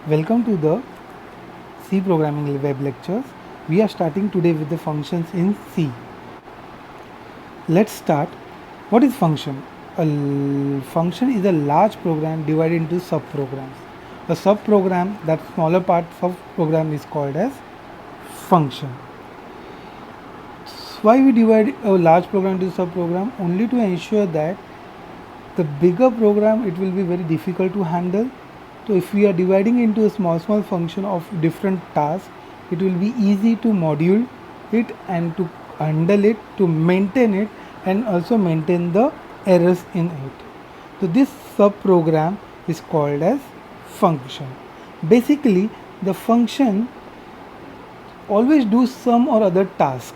Welcome to the C programming web lectures. We are starting today with the functions in C. Let's start. What is function? Function is a large program divided into subprograms. A subprogram, that smaller part of program, is called as function. Why we divide a large program into subprogram? Only to ensure that the bigger program, it will be very difficult to handle. So if we are dividing into a small function of different tasks, it will be easy to module it and to handle it, to maintain it, and also maintain the errors in it. So this subprogram is called as function. Basically, the function always do some or other task.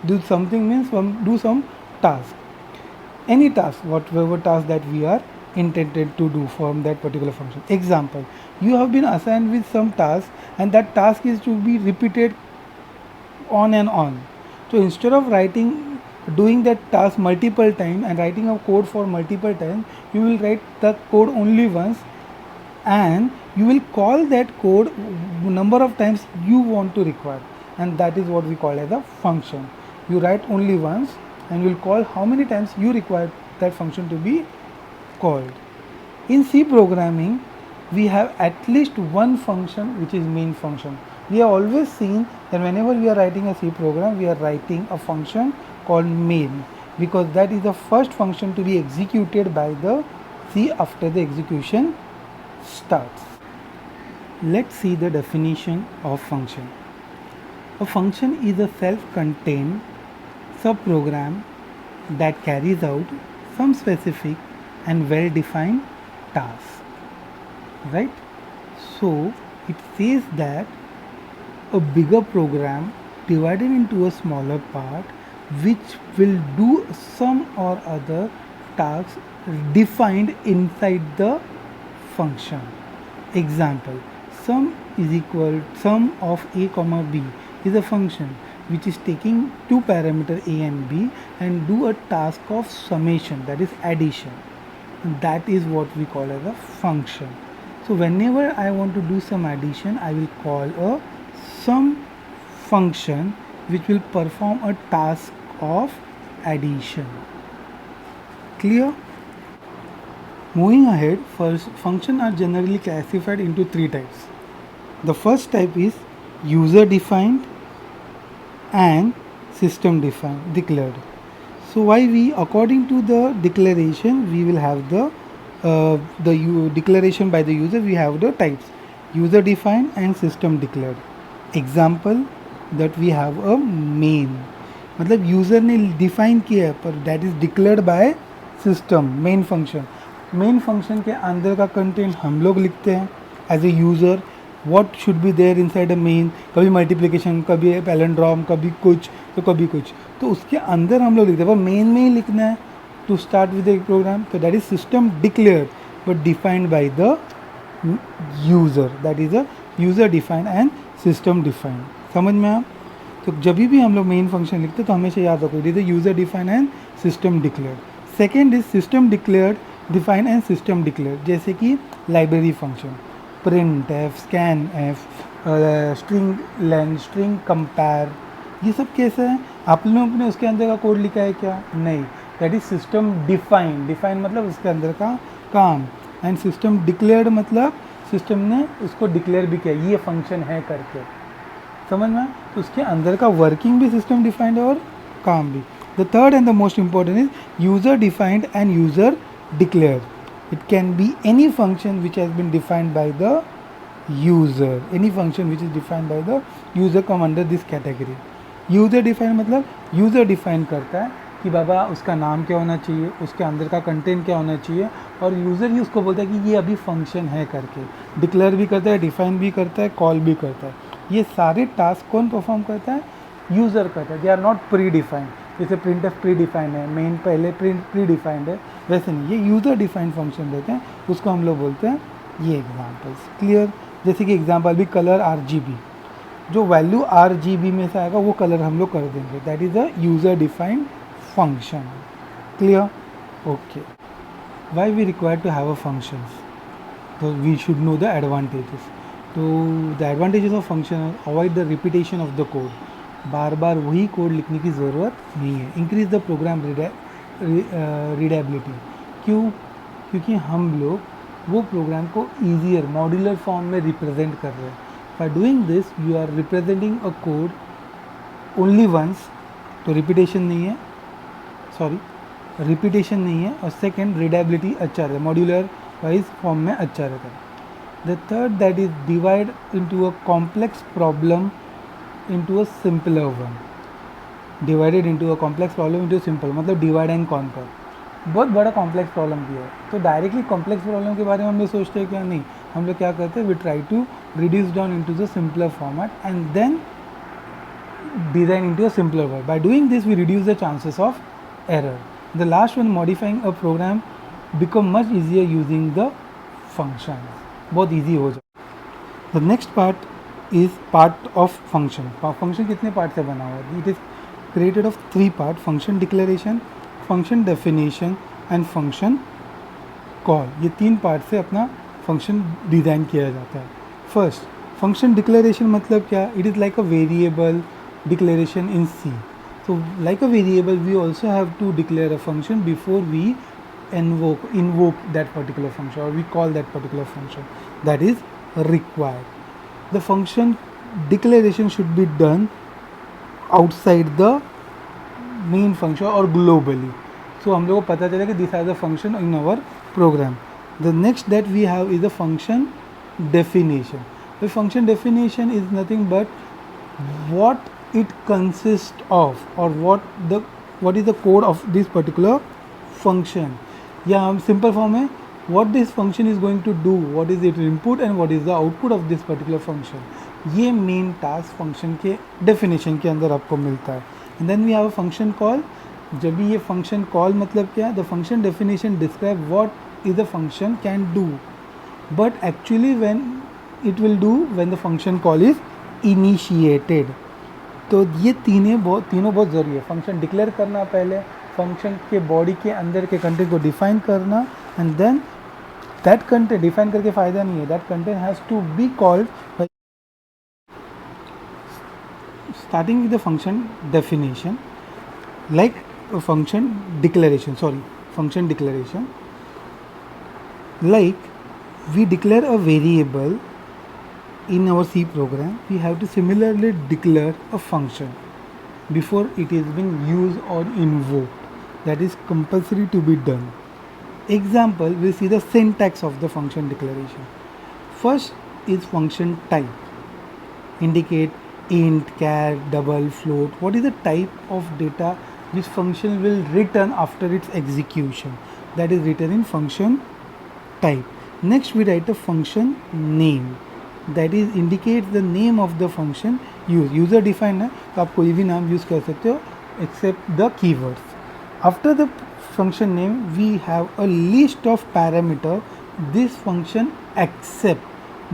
Do something means do some task. Any task, whatever task that we are intended to do from that particular function. Example, you have been assigned with some task and that task is to be repeated on and on. So instead of doing that task multiple times and writing a code for multiple times, you will write the code only once and you will call that code number of times you want to require, and that is what we call as a function. You write only once and you will call how many times you require that function to be called. In C programming, we have at least one function which is main function. We have always seen that whenever we are writing a C program, we are writing a function called main, because that is the first function to be executed by the C after the execution starts. Let's see the definition of function. A function is a self-contained subprogram that carries out some specific and well-defined task, right? So it says that a bigger program divided into a smaller part which will do some or other tasks defined inside the function. Example, sum of a comma b is a function which is taking two parameters a and b and do a task of summation, that is addition. That is what we call as a function. So whenever I want to do some addition, I will call a sum function which will perform a task of addition. Clear? Moving ahead, first, functions are generally classified into three types. The first type is user defined and system defined, declared. So why we, according to the declaration, we will have the declaration by the user, we have the types user defined and system declared. Example, that we have a main, मतलब user ने define किया है पर that is declared by system. Main function के अंदर का content हम लोग लिखते हैं as a user. What should be there inside a main, कभी मल्टीप्लिकेशन, कभी पैलेंड्रोम, कभी कुछ तो कभी कुछ, तो उसके अंदर हम लोग लिखते हैं. पर मेन में ही लिखना है to start with the program, तो that is system declared but defined by the user. That is a user defined and system defined. समझ में आप? तो जब भी हम लोग मेन फंक्शन लिखते हैं तो हमेशा याद रखो, it is user defined and system declared. Second is system declared, defined and system declared. जैसे कि library function, printf, scanf, string len, string compare, ये सब कैसे हैं? आप लोगों ने उसके अंदर का कोड लिखा है क्या? नहीं. दैट इज सिस्टम डिफाइंड मतलब उसके अंदर का काम. एंड सिस्टम डिक्लेयर्ड मतलब सिस्टम ने उसको डिक्लेयर भी किया, ये फंक्शन है करके. समझ में? तो उसके अंदर का वर्किंग भी सिस्टम डिफाइंड है और काम भी. The third and the most important is user defined end user declared. It can be any function which has been defined by the user. Any function which is defined by the user come under this category. User defined मतलब user define करता है कि बाबा उसका नाम क्या होना चाहिए, उसके अंदर का कंटेंट क्या होना चाहिए, और यूज़र ही उसको बोलता है कि ये अभी फंक्शन है करके. डिक्लेयर भी करता है, डिफाइन भी करता है, कॉल भी करता है. ये सारे टास्क कौन परफॉर्म करता है? यूज़र करता है. They are not pre defined. जैसे प्रिंट एफ प्री डिफाइंड है, मेन पहले प्री डिफाइंड है, वैसे नहीं. ये यूज़र डिफाइंड फंक्शन देते हैं, उसको हम लोग बोलते हैं ये एग्जांपल्स. क्लियर? जैसे कि एग्जांपल भी कलर RGB, जो वैल्यू RGB में से आएगा वो कलर हम लोग कर देंगे. That is a user defined function. Clear? Okay. Why we require to have a functions? So we should know the advantages. तो the advantages of function avoid the repetition of the code, बार बार वही code लिखने की ज़रूरत नहीं है. Increase the program readability. क्यों? क्योंकि हम लोग वो प्रोग्राम को ईजियर मॉड्यूलर फॉर्म में रिप्रेजेंट कर रहे हैं. By doing this you are representing a code only once, तो रिपीटेशन नहीं है, रिपीटेशन नहीं है. और सेकेंड, रीडेबिलिटी अच्छा रहता है, मॉड्यूलर वाइज फॉर्म में अच्छा रहता है. The third, that is divide into a complex problem into a simpler one. Divided into a complex problem into simple, मतलब डिवाइड एंड कॉन्कर. बहुत बड़ा कॉम्प्लेक्स प्रॉब्लम किया है, तो डायरेक्टली कॉम्प्लेक्स प्रॉब्लम के बारे में हम लोग सोचते हैं क्या? नहीं, हम लोग क्या करते हैं, we try to reduce down into the simpler format and then design into a simpler way. By doing this, we reduce the chances of error. The last one, modifying a program become much easier using the functions. बहुत easy हो जाए. The next part is part of function. Function कितने part से बना हुआ है? It is created of 3 parts: function declaration, function definition and function call. ये 3 part से अपना function डिज़ाइन किया जाता है. First, function declaration मतलब क्या? It is like a variable declaration in C. So like a variable, we also have to declare a function before we invoke that particular function, or we call that particular function. That is required. The function declaration should be done outside the main function or globally. So हम लोग को पता चला कि these are the function in our program. The next that we have is the function definition. The function definition is nothing but what it consists of, or what is the code of this particular function. या हम simple form है, what this function is going to do, what is its input and what is the output of this particular function. ये main task function के definition के अंदर आपको मिलता है. And then we have a function call. जब भी ये फंक्शन कॉल मतलब क्या? The function definition describe what is the function can do, but actually when it will do when the function call is initiated. तो ये तीनों बहुत ज़रूरी है. फंक्शन डिक्लेयर करना पहले, फंक्शन के बॉडी के अंदर के कंटेंट को डिफाइन करना, and then that content define करके फ़ायदा नहीं है, that content has to be called starting with the function definition, like function declaration, like we declare a variable in our C program, we have to similarly declare a function before it is being used or invoked. That is compulsory to be done. Example, we see the syntax of the function declaration. First is function type. Indicate int, char, double, float. What is the type of data this function will return after its execution? That is written in function type. Next we write a function name. That is indicates the name of the function used. User defined है, तो आप कोई भी नाम use कर सकते हो except the keywords. After the function name we have a list of parameter this function accept.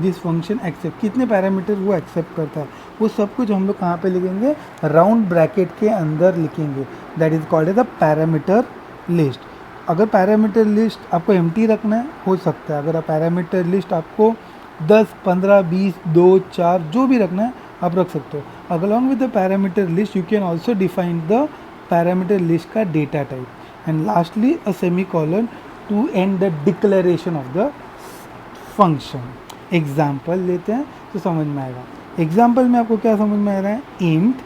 This function accept, कितने पैरामीटर वो एक्सेप्ट करता है, वो सब कुछ हम लोग कहाँ पे लिखेंगे? राउंड ब्रैकेट के अंदर लिखेंगे. That is called as the parameter list. अगर पैरामीटर लिस्ट आपको एम्प्टी रखना है, हो सकता है. अगर आप पैरामीटर लिस्ट आपको 10, 15, 20, 2, 4 जो भी रखना है आप रख सकते हो. Along with the parameter list you can also define the parameter list का data type. And lastly a semicolon to end the declaration of the function. Example लेते हैं तो समझ में आएगा. एग्जाम्पल में आपको क्या समझ में आ रहा है? इंट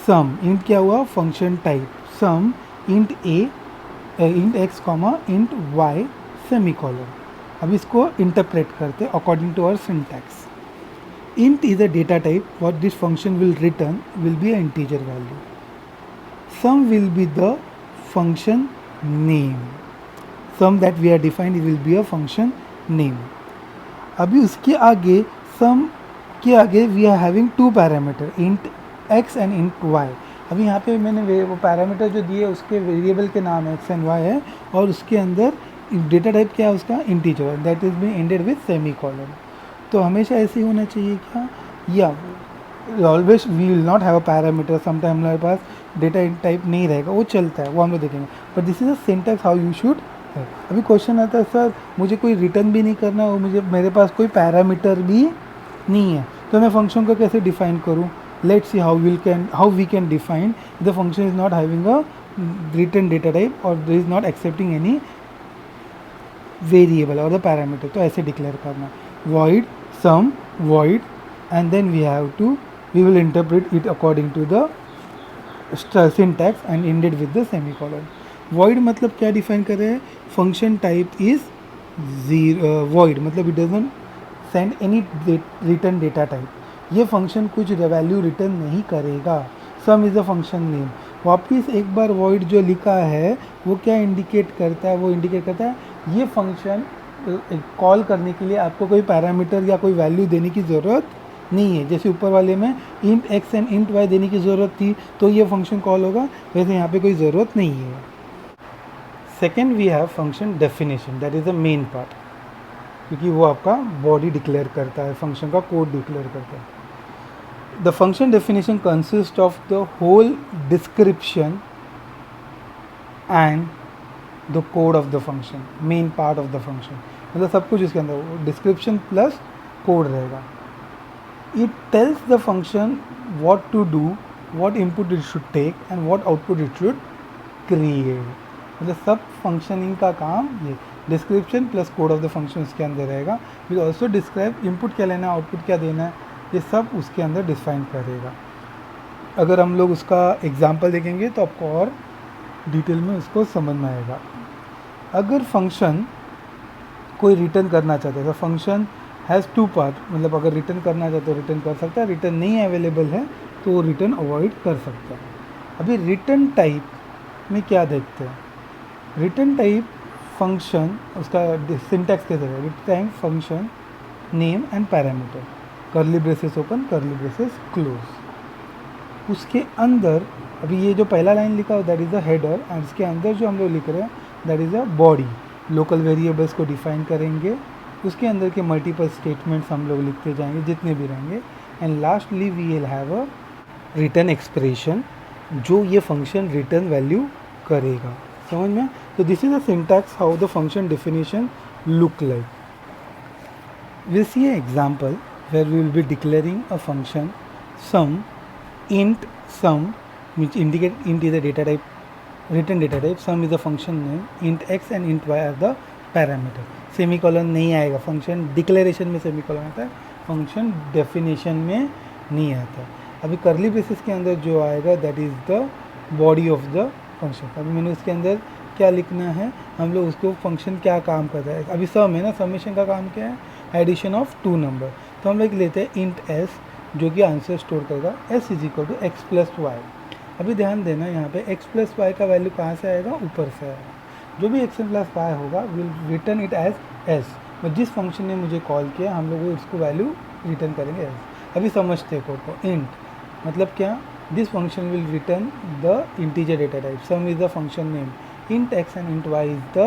सम. इंट क्या हुआ? Function type. Sum int a, int x comma int y semicolon. अब इसको इंटरप्रेट करते according to our syntax. Int is a data type. What this function will return will be a integer value. Sum will be the function name. Sum that we are defined will be a function name. अभी उसके आगे sum के आगे we are having 2 parameter, int x and int Y. अभी यहाँ पे मैंने वो पैरामीटर जो दिए उसके वेरिएबल के नाम एक्स एंड वाई है, और उसके अंदर डेटा टाइप क्या है उसका? Integer. That is being ended with semi colon. तो हमेशा ऐसे ही होना चाहिए क्या? या always we will not have a parameter. Sometime हमारे पास डेटा टाइप नहीं रहेगा, वो चलता है, वो हम लोग देखेंगे. But this is a syntax how you should है। अभी क्वेश्चन आता है सर मुझे कोई रिटर्न भी नहीं करना और मुझे मेरे पास कोई पैरामीटर भी नहीं है, तो मैं फंक्शन को कैसे डिफाइन करूँ? Let's see how we can define the function is not having a return data type और is not accepting any variable और द पैरामीटर। तो ऐसे डिक्लेयर करना void sum void and then we will interpret it according to the syntax and ended with the semicolon। void मतलब क्या define कर रहे हैं? फंक्शन टाइप इज void मतलब it doesn't send any return data type. ये function कुछ value return नहीं करेगा। सम इज़ अ फंक्शन नेम। वापिस एक बार void जो लिखा है वो क्या इंडिकेट करता है? वो इंडिकेट करता है ये फंक्शन कॉल करने के लिए आपको कोई पैरामीटर या कोई वैल्यू देने की ज़रूरत नहीं है। जैसे ऊपर वाले में int x and int y देने की ज़रूरत थी तो ये फंक्शन कॉल होगा, वैसे यहाँ पे कोई ज़रूरत नहीं है। Second we have function definition, that is the main part, क्योंकि वो आपका बॉडी डिक्लेयर करता है, फंक्शन का कोड डिक्लेयर करता है। The function definition consist of the whole description and the code of the function, main part of the function, मतलब सब कुछ इसके अंदर डिस्क्रिप्शन प्लस कोड रहेगा। It tells the function what to do, what input it should take and what output it should create, मतलब सब functioning का काम ये description plus code of the function उसके अंदर रहेगा। विल ऑल्सो डिस्क्राइब इनपुट क्या लेना है, आउटपुट क्या देना है, ये सब उसके अंदर डिफाइन करेगा। अगर हम लोग उसका एग्जाम्पल देखेंगे तो आपको और डिटेल में उसको समझ में आएगा। अगर फंक्शन कोई रिटर्न करना चाहता है तो फंक्शन हैज़ टू पार्ट, मतलब अगर रिटर्न करना चाहता है रिटर्न कर सकता है, रिटर्न नहीं अवेलेबल है तो वो रिटर्न अवॉइड कर सकता है। अभी रिटर्न टाइप में क्या देखते हैं? रिटर्न टाइप फंक्शन उसका सिंटैक्स कैसे है? Return type function name and parameter, curly braces open curly braces close. उसके अंदर अभी ये जो पहला लाइन लिखा हो that is the header and इसके अंदर जो हम लोग लिख रहे हैं that is a body. Local variables को डिफाइन करेंगे, उसके अंदर के मल्टीपल स्टेटमेंट्स हम लोग लिखते जाएंगे जितने भी रहेंगे, and lastly we will have a return expression जो ये फंक्शन रिटर्न वैल्यू करेगा। समझ में? तो this is the syntax how the function definition look like. Will see a example where we will be declaring a function sum int sum, which indicate int is the data type, return data type, sum is the function name, int x and int y are the parameter। Semicolon नहीं आएगा, function declaration में semicolon आता है, function definition में नहीं आता। अभी curly braces के अंदर जो आएगा that is the body of the function. अभी मैंने उसके अंदर क्या लिखना है, हम लोग उसको फंक्शन क्या काम करता है। अभी सम है ना, समेशन का काम क्या है? Addition of two number. तो हम लोग लेते हैं इंट एस जो कि आंसर स्टोर करेगा, s is equal to x plus y. अभी ध्यान देना यहाँ पे एक्स प्लस वाई का वैल्यू कहाँ से आएगा? ऊपर से आएगा। जो भी एक्स प्लस वाई होगा will return it as s, जिस फंक्शन ने मुझे कॉल किया हम लोग उसको वैल्यू रिटर्न करेंगे एस। अभी समझते हैं कोड को। इंट मतलब क्या? This function will return the integer data type, some is the function name, int x and int y is the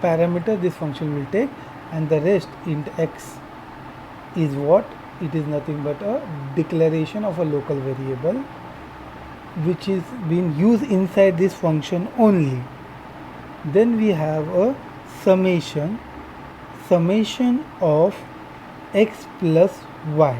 parameter this function will take, and the rest int x is what? It is nothing but a declaration of a local variable which is being used inside this function only. Then we have a summation of x plus y.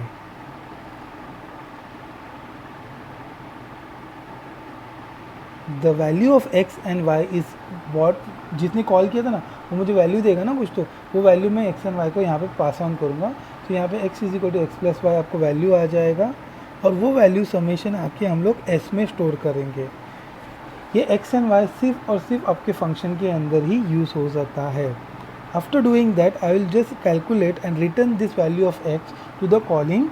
The value of x and y is what, जिसने call किया था ना वो मुझे value देगा ना कुछ, तो वो वैल्यू मैं एक्स एंड वाई को यहाँ पे पास ऑन करूँगा। तो यहाँ पे x is equal to x plus y आपको वैल्यू आ जाएगा, और वो वैल्यू समेशन आके हम लोग एस में स्टोर करेंगे। ये एक्स एंड वाई सिर्फ और सिर्फ आपके फंक्शन के अंदर ही यूज़ हो सकता है। After doing that I will just calculate and return this value of x to the calling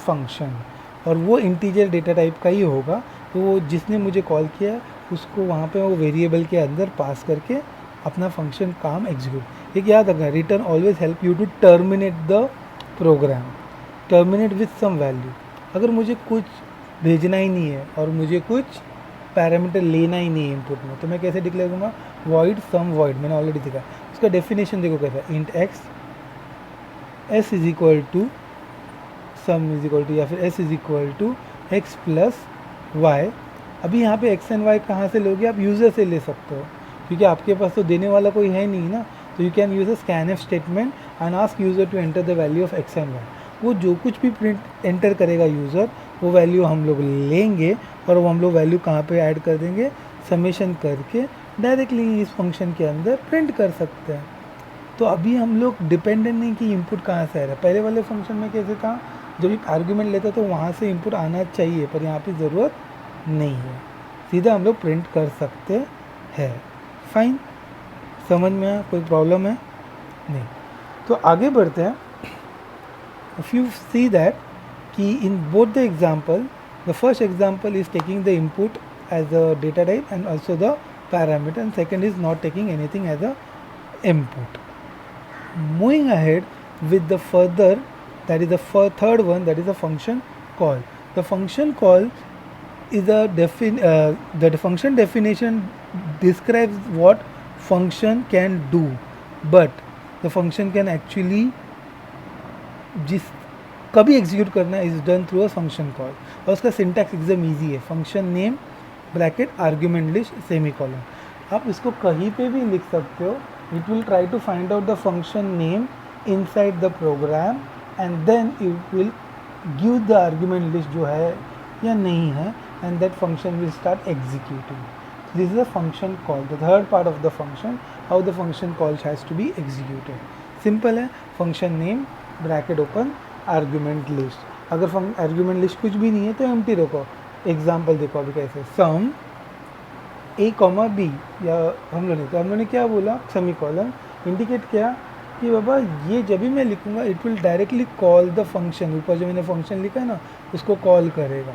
function, और वो इंटीजर डेटा टाइप का ही होगा। तो वो जिसने मुझे कॉल किया उसको वहाँ पे वो वेरिएबल के अंदर पास करके अपना फंक्शन काम एग्जीक्यूट। एक याद रखना, return always help you to terminate the program, terminate with some value. अगर मुझे कुछ भेजना ही नहीं है और मुझे कुछ पैरामीटर लेना ही नहीं है इनपुट में, तो मैं कैसे डिक्लेयर करूँगा? वॉइड सम वॉइड, मैंने ऑलरेडी दिखा। उसका डेफिनेशन देखो कैसा है, int x s is equal to sum is equal to, या फिर s is equal to x plus y. अभी यहाँ पे एक्स एंड वाई कहाँ से लोगे आप? यूज़र से ले सकते हो। क्योंकि आपके पास तो देने वाला कोई है नहीं ना। तो you can use a scanf statement and ask user to enter the value of x and y. वो जो कुछ भी प्रिंट एंटर करेगा यूज़र, वो वैल्यू हम लोग लेंगे और वो हम लोग वैल्यू कहाँ पे ऐड कर देंगे, समेशन करके डायरेक्टली इस फंक्शन के अंदर प्रिंट कर सकते हैं। तो अभी हम लोग डिपेंडेंट नहीं कि इनपुट कहाँ से आ रहा है। पहले वाले फंक्शन में कैसे था, जब एक आर्ग्यूमेंट लेता तो वहाँ से इनपुट आना चाहिए, पर यहाँ पे ज़रूरत नहीं है, सीधा हम लोग प्रिंट कर सकते हैं। फाइन, समझ में आया? कोई प्रॉब्लम है? नहीं। तो आगे बढ़ते हैं। इफ़ यू सी दैट कि in both the example, the first example is taking the input as a data type and also the parameter, and second is not taking anything as a input. Moving ahead with the further, that is the third one, that is the function call. The function call is the function definition describes what function can do, but the function can actually जिस कभी execute करना is done through a function call. और उसका syntax एकदम easy है, function name bracket argument list semi colon. आप इसको कहीं पे भी लिख सकते हो। It will try to find out the function name inside the program and then it will give the argument list जो है या नहीं है, and that function will start executing. This is a function call, the third part of the function, how the function call has to be executed. Simple है, function name bracket open argument list. अगर argument list कुछ भी नहीं है तो empty रखो. Example देखो अभी कैसे, सम ए कॉमा बी, या हम लोगों ने क्या बोला, सेमी कॉलन. इंडिकेट किया कि बाबा ये जब भी मैं लिखूंगा it will directly call the function. ऊपर जो मैंने फंक्शन लिखा है ना उसको कॉल करेगा.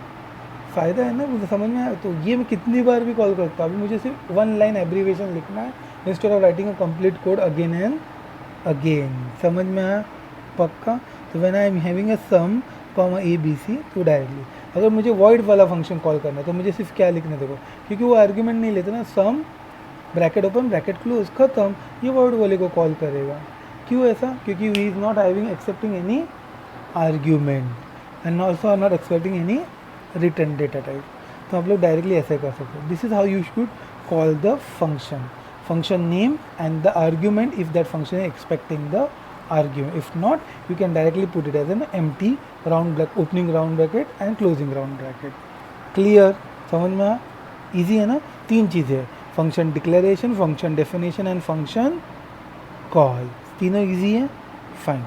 फ़ायदा है ना, मुझे समझ में आया. तो ये मैं कितनी बार भी कॉल करता हूँ. अभी मुझे सिर्फ वन लाइन एब्रीवेशन लिखना है instead of writing a complete code again and again. समझ में आया पक्का. तो when I am having a sum comma a b c, तो डायरेक्टली अगर मुझे वॉइड वाला फंक्शन कॉल करना है तो मुझे सिर्फ क्या लिखना, देखो क्योंकि वो आर्ग्यूमेंट नहीं लेते ना, सम ब्रैकेट ओपन ब्रैकेट क्लोज खत्म, ये वर्ड वाले को कॉल करेगा. क्यों ऐसा? क्योंकि we is not having accepting any argument and also are not accepting any return data type. तो आप लोग डायरेक्टली ऐसे कर सकते हो. This is how you should call the function name and the argument if that function is expecting the argument. If not, you can directly put it as an empty round opening round bracket and closing round bracket. Clear? समझ में आया? Easy है ना. तीन चीज़ें, function declaration, function definition and function call. तीनों easy है. Fine.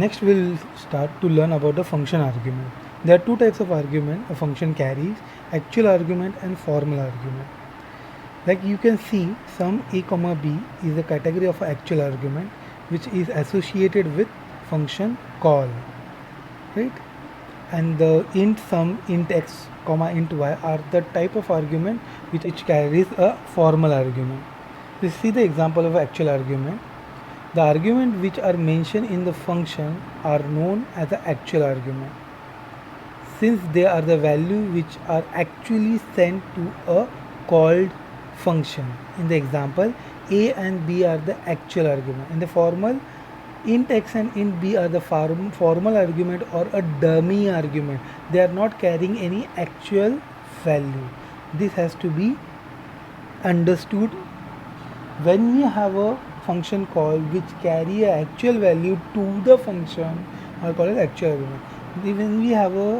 Next we'll start to learn about the function argument. There are two types of argument a function carries: actual argument and formal argument. Like you can see, sum a comma b is a category of actual argument which is associated with function call, right? And the int sum, int x comma int y are the type of argument which carries a formal argument. You see the example of actual argument. The argument which are mentioned in the function are known as the actual argument, since they are the value which are actually sent to a called function. In the example, a and b are the actual argument. In the formal, int x and int b are the formal argument or a dummy argument. They are not carrying any actual value. This has to be understood. When we have a function call which carry a actual value to the function, are called as actual argument. When we have a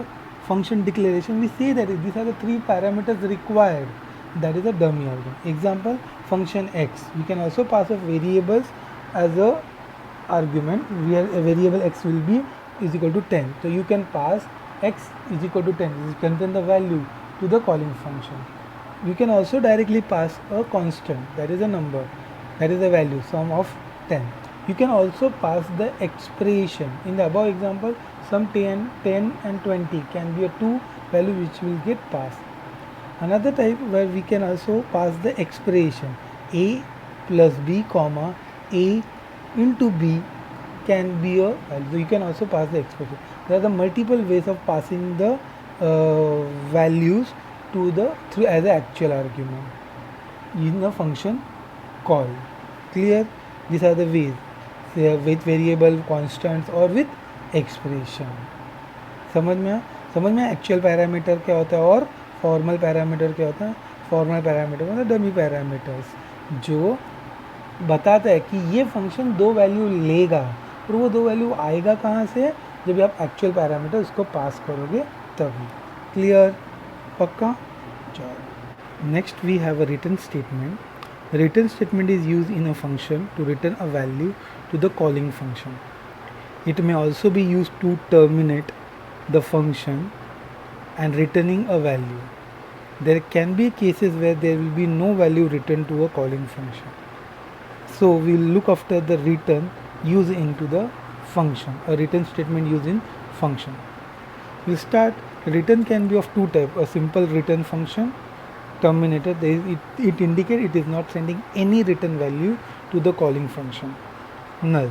function declaration, we say that these are the three parameters required. That is a dummy argument. Example, function x. We can also pass of variables as a argument, where a variable x will be is equal to 10. So you can pass x is equal to 10. This contain the value to the calling function. You can also directly pass a constant, that is a number, that is a value, sum of 10. You can also pass the expression. In the above example, sum 10 and 20 can be a two value which will get passed. Another type where we can also pass the expression a plus b comma a into b can be a value. So you can also pass the expression. There are the multiple ways of passing the values to the through as an actual argument in the function call. Clear? These are the ways, with variable, constants or with expression. समझ में actual parameter क्या होता है और formal parameter क्या होता है. Formal parameter मतलब डमी पैरामीटर्स, जो बताता है कि ये फंक्शन दो वैल्यू लेगा, और वो दो वैल्यू आएगा कहाँ से, जब आप एक्चुअल पैरामीटर उसको पास करोगे तभी। क्लियर? पक्का? चलो, next we have a return statement. Return statement is used in a function to return a value to the calling function. It may also be used to terminate the function and returning a value. There can be cases where there will be no value returned to a calling function. So we'll look after the return used into the function, a return statement used in function. We'll start. Return can be of two types: a simple return function, terminator, it indicates it is not sending any return value to the calling function, null.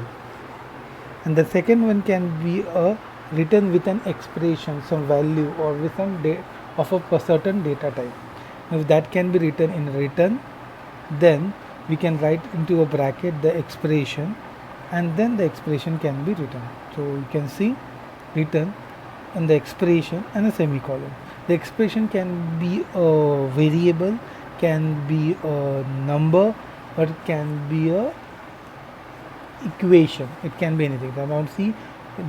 And the second one can be a return with an expression, some value, or with some of a certain data type. If that can be written in return, then we can write into a bracket the expression, and then the expression can be written. So you can see return and the expression and a semicolon. The expression can be a variable, can be a number, or it can be a equation. It can be anything. The amount C,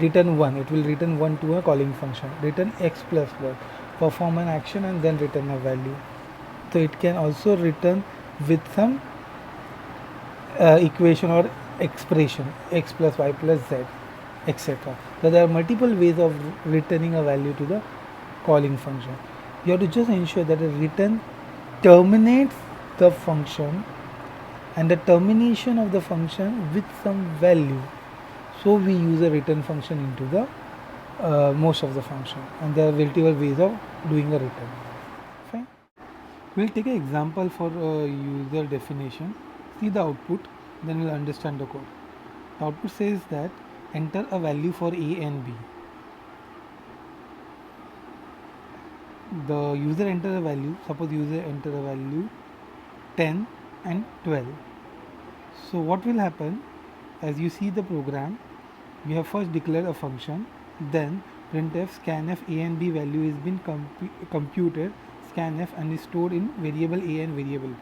return 1, it will return 1 to a calling function. Return x plus 1, perform an action and then return a value. So it can also return with some equation or expression, x plus y plus z, etc. So there are multiple ways of returning a value to the calling function. You have to just ensure that the return terminates the function and the termination of the function with some value. So we use a return function into the most of the function, and there are multiple ways of doing a return. Fine. We'll take an example for user definition. See the output, then we'll understand the code. The output says that enter a value for a and b. The user enter a value, suppose user enter a value 10 and 12. So what will happen, as you see the program, we have first declared a function, then printf scanf a and b value is been computed, scanf, and is stored in variable a and variable b.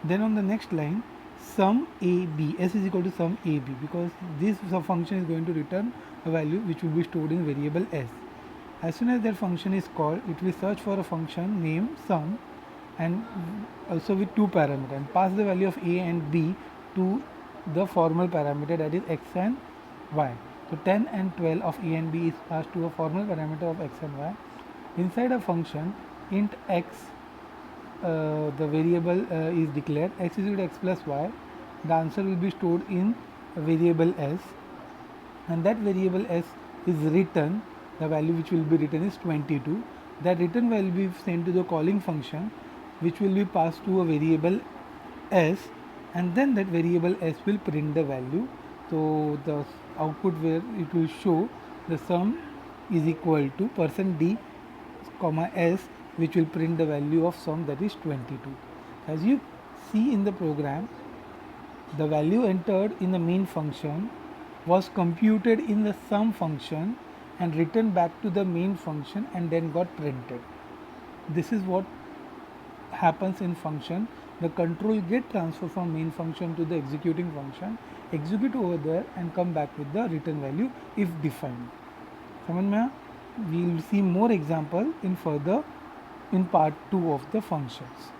Then on the next line, sum a b, s is equal to sum a b, because this function is going to return a value which will be stored in variable s. As soon as that function is called, it will search for a function named sum, and also with two parameters, and pass the value of a and b to the formal parameter, that is x and y. So 10 and 12 of a and b is passed to a formal parameter of x and y. Inside a function, int x, the variable is declared, x is equal to x plus y. The answer will be stored in variable s, and that variable s is written, the value which will be written is 22. That return value will be sent to the calling function, which will be passed to a variable s, and then that variable s will print the value. So the output where it will show the sum is equal to %d comma s, which will print the value of sum, that is 22. As you see in the program, the value entered in the main function was computed in the sum function and returned back to the main function and then got printed. This is what happens in function. The control get transferred from main function to the executing function, execute over there and come back with the return value if defined. समझ में? We will see more example in further in part 2 of the functions.